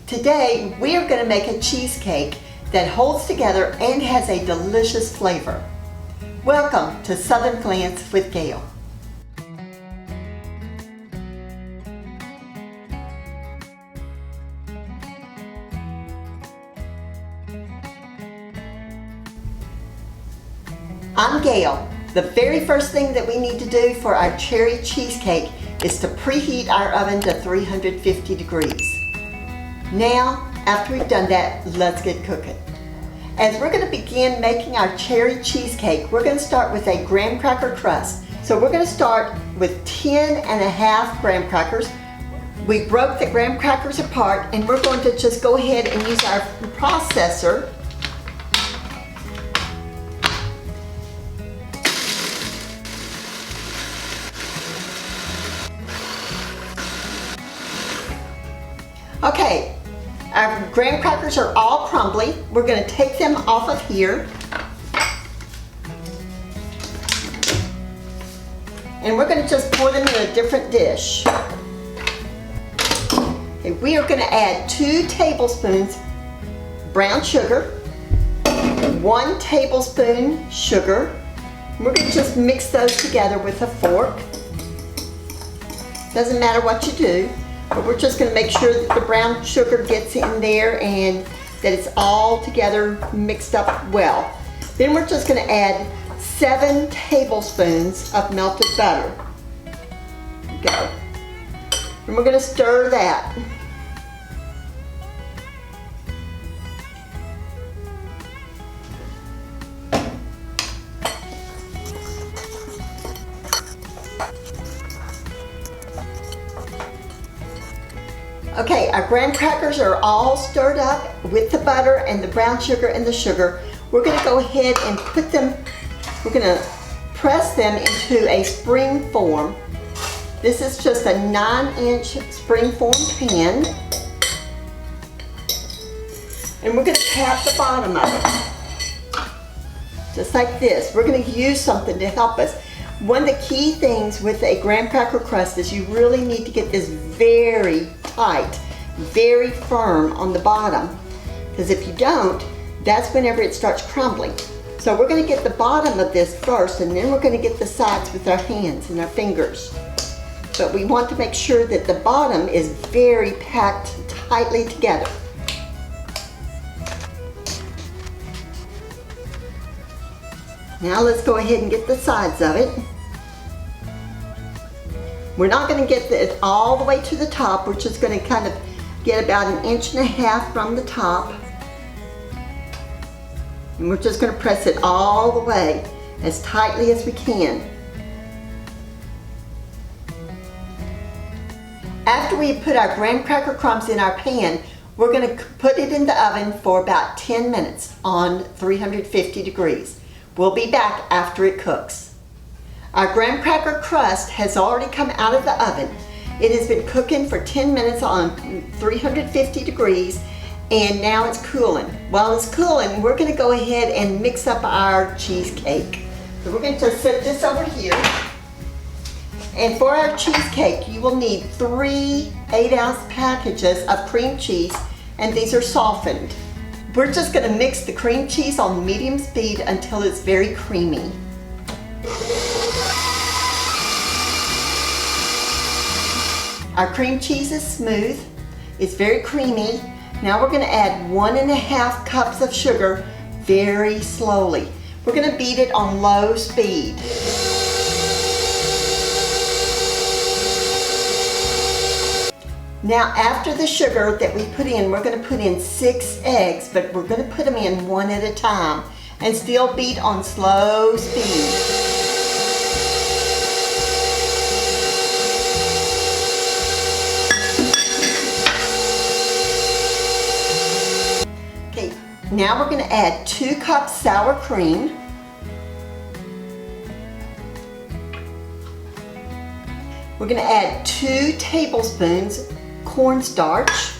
Today we are going to make a cheesecake that holds together and has a delicious flavor. Welcome to Southern Glance with Gail. I'm Gail. The very first thing that we need to do for our cherry cheesecake is to preheat our oven to 350 degrees. Now, after we've done that, let's get cooking. As we're going to begin making our cherry cheesecake, we're going to start with a graham cracker crust. So we're going to start with 10.5 graham crackers. We broke the graham crackers apart and we're going to just go ahead and use our processor . Okay, our graham crackers are all crumbly. We're going to take them off of here. And we're going to just pour them in a different dish. Okay, we are going to add 2 tablespoons brown sugar, 1 tablespoon sugar. We're going to just mix those together with a fork. Doesn't matter what you do. But we're just going to make sure that the brown sugar gets in there and that it's all together mixed up well. Then we're just going to add 7 tablespoons of melted butter. Go. And we're going to stir that. Okay, our graham crackers are all stirred up with the butter and the brown sugar and the sugar. We're going to go ahead and put them, we're going to press them into a spring form. This is just a 9-inch spring form pan. And we're going to tap the bottom of it. Just like this. We're going to use something to help us. One of the key things with a graham cracker crust is you really need to get this very tight, very firm on the bottom, because if you don't, that's whenever it starts crumbling. So we're going to get the bottom of this first, and then we're going to get the sides with our hands and our fingers. But we want to make sure that the bottom is very packed tightly together. Now let's go ahead and get the sides of it. We're not going to get it all the way to the top. We're just going to kind of get about 1.5 inches from the top. And we're just going to press it all the way as tightly as we can. After we put our graham cracker crumbs in our pan, we're going to put it in the oven for about 10 minutes on 350 degrees. We'll be back after it cooks. Our graham cracker crust has already come out of the oven. It has been cooking for 10 minutes on 350 degrees and now it's cooling. While it's cooling, we're going to go ahead and mix up our cheesecake. So we're going to just set this over here. And for our cheesecake, you will need 3 8-ounce packages of cream cheese, and these are softened. We're just going to mix the cream cheese on medium speed until it's very creamy. Our cream cheese is smooth. It's very creamy. Now we're going to add 1.5 cups of sugar very slowly. We're going to beat it on low speed. Now after the sugar that we put in, we're going to put in 6 eggs, but we're going to put them in one at a time and still beat on slow speed. Okay, now we're going to add 2 cups sour cream. We're going to add 2 tablespoons cornstarch.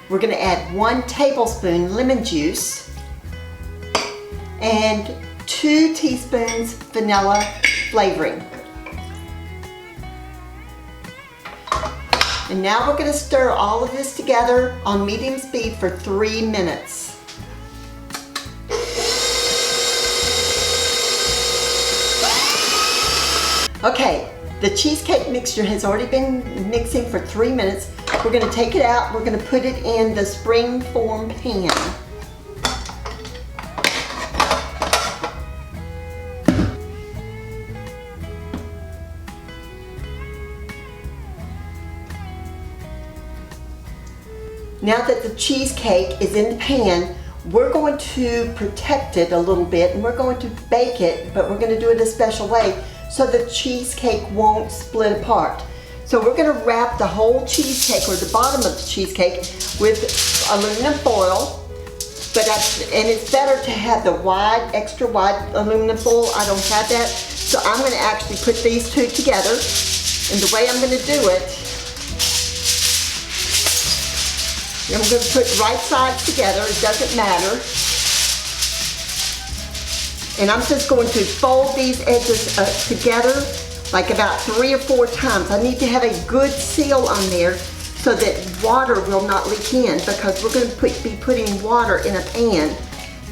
We're going to add 1 tablespoon lemon juice. and 2 teaspoons vanilla flavoring. And now we're going to stir all of this together on medium speed for 3 minutes. Okay, the cheesecake mixture has already been mixing for 3 minutes. We're going to take it out. We're going to put it in the spring form pan. Now that the cheesecake is in the pan, we're going to protect it a little bit and we're going to bake it, but we're going to do it a special way so the cheesecake won't split apart. So we're going to wrap the whole cheesecake, or the bottom of the cheesecake, with aluminum foil. And it's better to have the extra wide aluminum foil. I don't have that. So I'm going to actually put these two together. And the way I'm going to do it, I'm going to put right sides together. It doesn't matter. And I'm just going to fold these edges together like about 3 or 4 times. I need to have a good seal on there so that water will not leak in, because we're going to be putting water in a pan,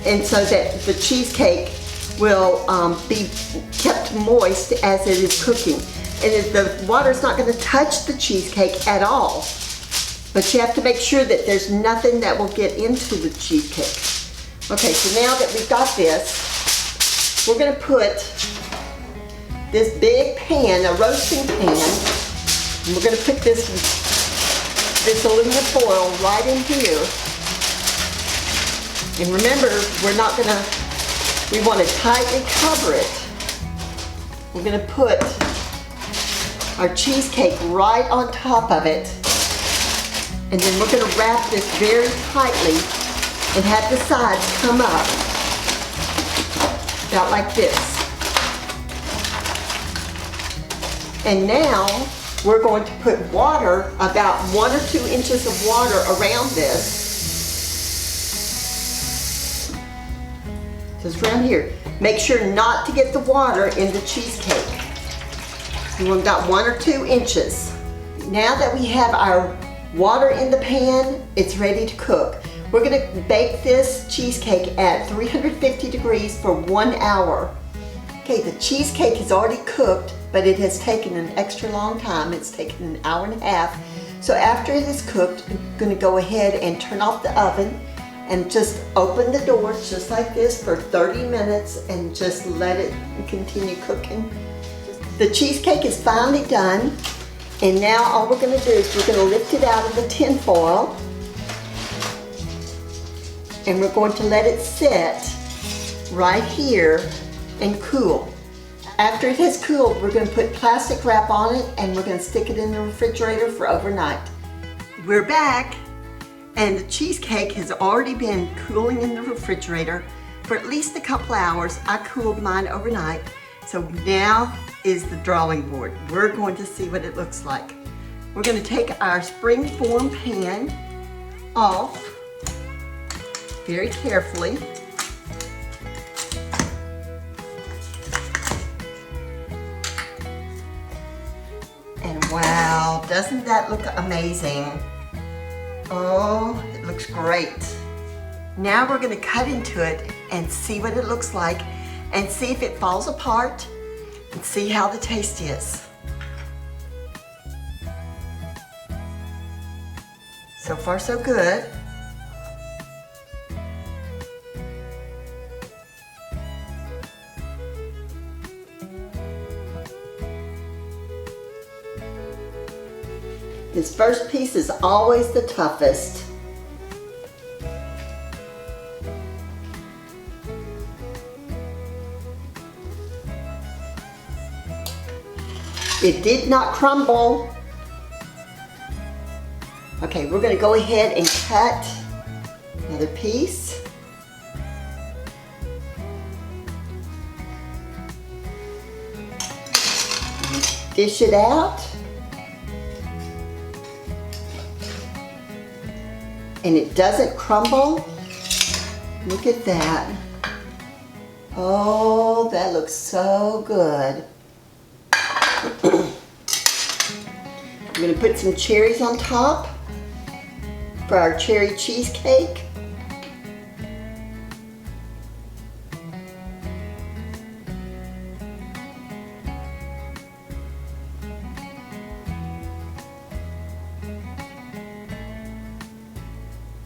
and so that the cheesecake will be kept moist as it is cooking. And the water's not going to touch the cheesecake at all. But you have to make sure that there's nothing that will get into the cheesecake. Okay, so now that we've got this, we're going to put this big pan, a roasting pan, and we're going to put this aluminum foil right in here. And remember, we want to tightly cover it. We're going to put our cheesecake right on top of it. And then we're going to wrap this very tightly and have the sides come up about like this. And now we're going to put water, about 1 or 2 inches of water around this. Just around here. Make sure not to get the water in the cheesecake. You want about 1 or 2 inches. Now that we have our water in the pan, it's ready to cook. We're going to bake this cheesecake at 350 degrees for 1 hour. Okay, the cheesecake is already cooked, but it has taken an extra long time. It's taken an hour and a half. So after it is cooked, I'm going to go ahead and turn off the oven and just open the door just like this for 30 minutes and just let it continue cooking. The cheesecake is finally done. And now all we're going to do is we're going to lift it out of the tin foil, and we're going to let it sit right here and cool. After it has cooled, we're going to put plastic wrap on it, and we're going to stick it in the refrigerator for overnight. We're back, and the cheesecake has already been cooling in the refrigerator for at least a couple hours. I cooled mine overnight. So now is the drawing board. We're going to see what it looks like. We're going to take our spring form pan off very carefully. And wow, doesn't that look amazing? Oh, it looks great. Now we're going to cut into it and see what it looks like, and see if it falls apart, and see how the taste is. So far so good. This first piece is always the toughest. It did not crumble. Okay, we're going to go ahead and cut another piece. Dish it out. And it doesn't crumble. Look at that. Oh, that looks so good. I'm going to put some cherries on top for our cherry cheesecake.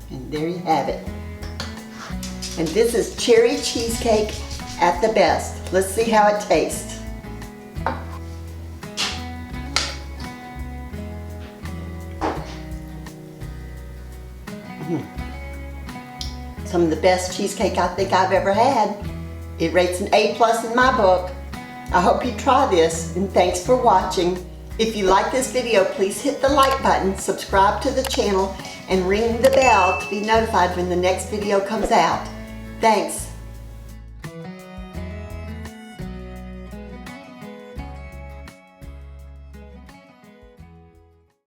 And there you have it. And this is cherry cheesecake at the best. Let's see how it tastes. Some of the best cheesecake I think I've ever had. It rates an A+ in my book. I hope you try this, and thanks for watching. If you like this video, please hit the like button, subscribe to the channel, and ring the bell to be notified when the next video comes out. Thanks.